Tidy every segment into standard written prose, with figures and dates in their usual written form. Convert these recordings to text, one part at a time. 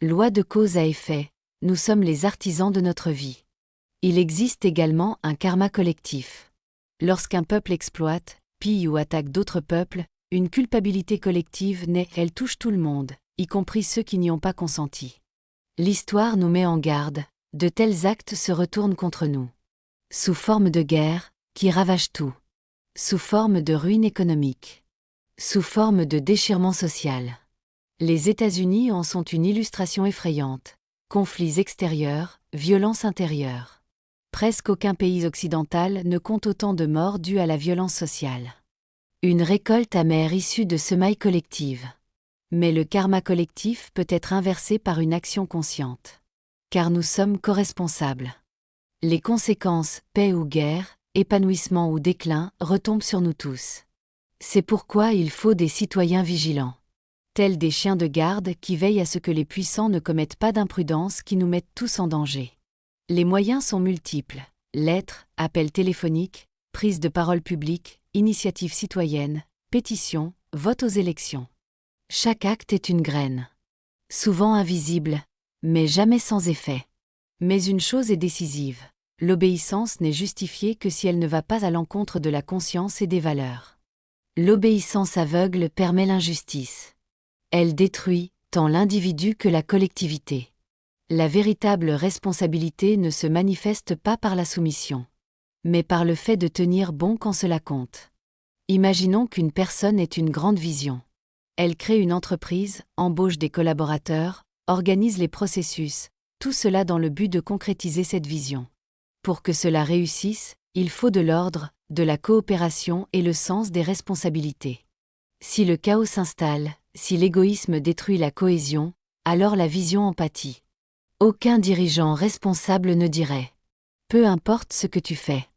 Loi de cause à effet, nous sommes les artisans de notre vie. Il existe également un karma collectif. Lorsqu'un peuple exploite, pille ou attaque d'autres peuples, une culpabilité collective naît, elle touche tout le monde, y compris ceux qui n'y ont pas consenti. L'histoire nous met en garde, de tels actes se retournent contre nous. Sous forme de guerre, qui ravage tout. Sous forme de ruine économique. Sous forme de déchirement social. Les États-Unis en sont une illustration effrayante. Conflits extérieurs, violences intérieures. Presque aucun pays occidental ne compte autant de morts dues à la violence sociale. Une récolte amère issue de semailles collectives. Mais le karma collectif peut être inversé par une action consciente. Car nous sommes co-responsables. Les conséquences, paix ou guerre, épanouissement ou déclin, retombent sur nous tous. C'est pourquoi il faut des citoyens vigilants. Tels des chiens de garde qui veillent à ce que les puissants ne commettent pas d'imprudence qui nous mettent tous en danger. Les moyens sont multiples. Lettres, appels téléphoniques, prise de parole publique, initiatives citoyennes, pétitions, vote aux élections. Chaque acte est une graine. Souvent invisible, mais jamais sans effet. Mais une chose est décisive. L'obéissance n'est justifiée que si elle ne va pas à l'encontre de la conscience et des valeurs. L'obéissance aveugle permet l'injustice. Elle détruit tant l'individu que la collectivité. La véritable responsabilité ne se manifeste pas par la soumission, mais par le fait de tenir bon quand cela compte. Imaginons qu'une personne ait une grande vision. Elle crée une entreprise, embauche des collaborateurs, organise les processus, tout cela dans le but de concrétiser cette vision. Pour que cela réussisse, il faut de l'ordre, de la coopération et le sens des responsabilités. Si le chaos s'installe, si l'égoïsme détruit la cohésion, alors la vision en pâtit. Aucun dirigeant responsable ne dirait « Peu importe ce que tu fais ».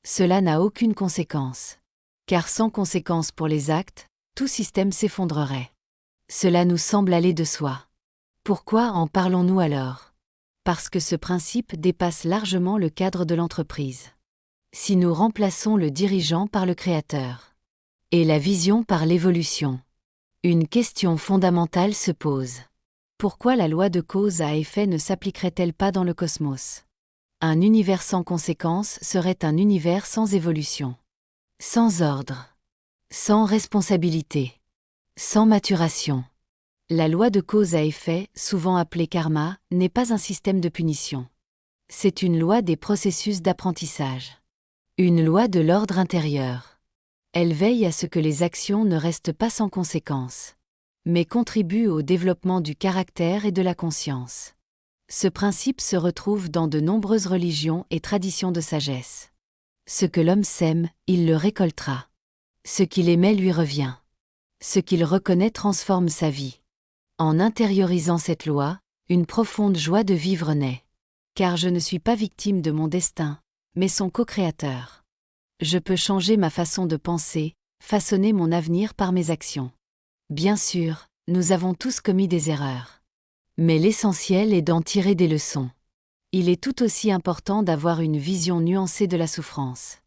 Cela n'a aucune conséquence. Car sans conséquence pour les actes, tout système s'effondrerait. Cela nous semble aller de soi. Pourquoi en parlons-nous alors ? Parce que ce principe dépasse largement le cadre de l'entreprise. Si nous remplaçons le dirigeant par le créateur et la vision par l'évolution, une question fondamentale se pose. Pourquoi la loi de cause à effet ne s'appliquerait-elle pas dans le cosmos ? Un univers sans conséquence serait un univers sans évolution, sans ordre, sans responsabilité, sans maturation. La loi de cause à effet, souvent appelée karma, n'est pas un système de punition. C'est une loi des processus d'apprentissage. Une loi de l'ordre intérieur. Elle veille à ce que les actions ne restent pas sans conséquence, mais contribuent au développement du caractère et de la conscience. Ce principe se retrouve dans de nombreuses religions et traditions de sagesse. Ce que l'homme sème, il le récoltera. Ce qu'il émet lui revient. Ce qu'il reconnaît transforme sa vie. En intériorisant cette loi, une profonde joie de vivre naît. Car je ne suis pas victime de mon destin, mais son co-créateur. Je peux changer ma façon de penser, façonner mon avenir par mes actions. Bien sûr, nous avons tous commis des erreurs. Mais l'essentiel est d'en tirer des leçons. Il est tout aussi important d'avoir une vision nuancée de la souffrance.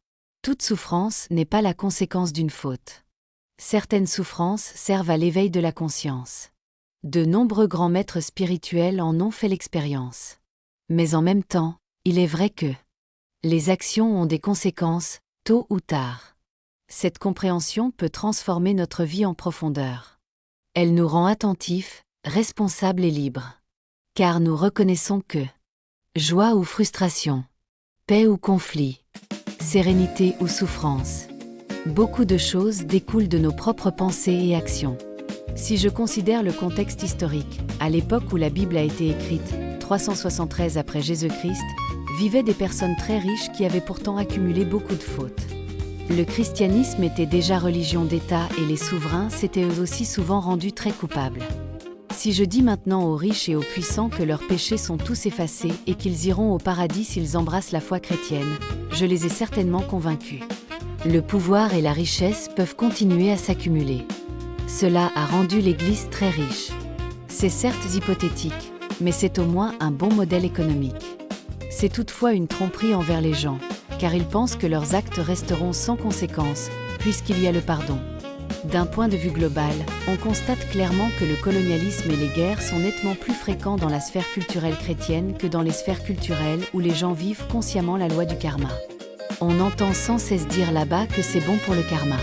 Toute souffrance n'est pas la conséquence d'une faute. Certaines souffrances servent à l'éveil de la conscience. De nombreux grands maîtres spirituels en ont fait l'expérience. Mais en même temps, il est vrai que les actions ont des conséquences, tôt ou tard. Cette compréhension peut transformer notre vie en profondeur. Elle nous rend attentifs, responsables et libres. Car nous reconnaissons que joie ou frustration, paix ou conflit, sérénité ou souffrance, beaucoup de choses découlent de nos propres pensées et actions. Si je considère le contexte historique, à l'époque où la Bible a été écrite, 373 après Jésus-Christ, vivaient des personnes très riches qui avaient pourtant accumulé beaucoup de fautes. Le christianisme était déjà religion d'État et les souverains s'étaient eux aussi souvent rendus très coupables. Si je dis maintenant aux riches et aux puissants que leurs péchés sont tous effacés et qu'ils iront au paradis s'ils embrassent la foi chrétienne, je les ai certainement convaincus. Le pouvoir et la richesse peuvent continuer à s'accumuler. Cela a rendu l'Église très riche. C'est certes hypothétique, mais c'est au moins un bon modèle économique. C'est toutefois une tromperie envers les gens, car ils pensent que leurs actes resteront sans conséquence, puisqu'il y a le pardon. D'un point de vue global, on constate clairement que le colonialisme et les guerres sont nettement plus fréquents dans la sphère culturelle chrétienne que dans les sphères culturelles où les gens vivent consciemment la loi du karma. On entend sans cesse dire là-bas que c'est bon pour le karma.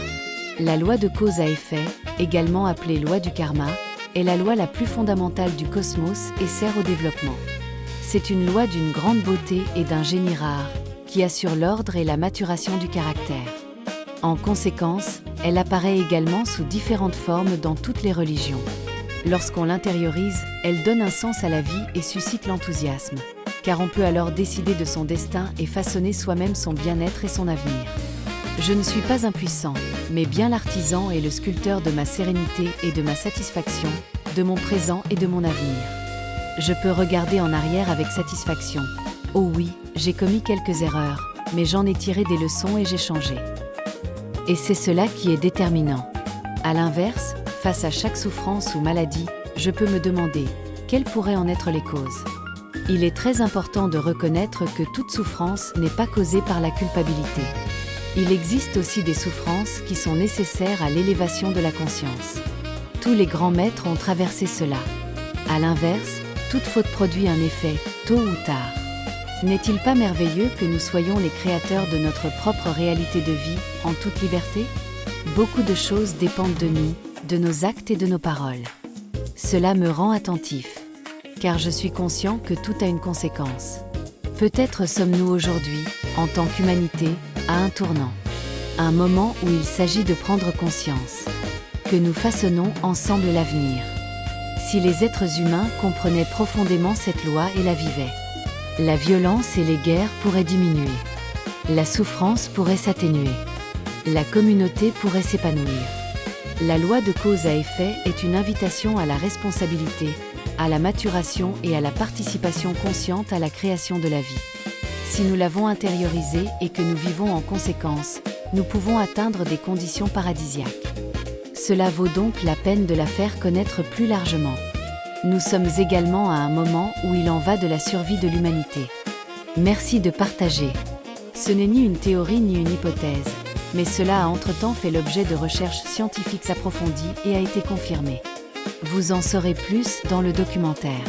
La loi de cause à effet, également appelée loi du karma, est la loi la plus fondamentale du cosmos et sert au développement. C'est une loi d'une grande beauté et d'un génie rare, qui assure l'ordre et la maturation du caractère. En conséquence, elle apparaît également sous différentes formes dans toutes les religions. Lorsqu'on l'intériorise, elle donne un sens à la vie et suscite l'enthousiasme, car on peut alors décider de son destin et façonner soi-même son bien-être et son avenir. Je ne suis pas impuissant, mais bien l'artisan et le sculpteur de ma sérénité et de ma satisfaction, de mon présent et de mon avenir. Je peux regarder en arrière avec satisfaction. Oh oui, j'ai commis quelques erreurs, mais j'en ai tiré des leçons et j'ai changé. Et c'est cela qui est déterminant. À l'inverse, face à chaque souffrance ou maladie, je peux me demander, quelles pourraient en être les causes ? Il est très important de reconnaître que toute souffrance n'est pas causée par la culpabilité. Il existe aussi des souffrances qui sont nécessaires à l'élévation de la conscience. Tous les grands maîtres ont traversé cela. À l'inverse, toute faute produit un effet, tôt ou tard. N'est-il pas merveilleux que nous soyons les créateurs de notre propre réalité de vie, en toute liberté ? Beaucoup de choses dépendent de nous, de nos actes et de nos paroles. Cela me rend attentif, car je suis conscient que tout a une conséquence. Peut-être sommes-nous aujourd'hui, en tant qu'humanité, à un tournant. Un moment où il s'agit de prendre conscience que nous façonnons ensemble l'avenir. Si les êtres humains comprenaient profondément cette loi et la vivaient, la violence et les guerres pourraient diminuer. La souffrance pourrait s'atténuer. La communauté pourrait s'épanouir. La loi de cause à effet est une invitation à la responsabilité, à la maturation et à la participation consciente à la création de la vie. Si nous l'avons intériorisée et que nous vivons en conséquence, nous pouvons atteindre des conditions paradisiaques. Cela vaut donc la peine de la faire connaître plus largement. Nous sommes également à un moment où il en va de la survie de l'humanité. Merci de partager. Ce n'est ni une théorie ni une hypothèse, mais cela a entre-temps fait l'objet de recherches scientifiques approfondies et a été confirmé. Vous en saurez plus dans le documentaire.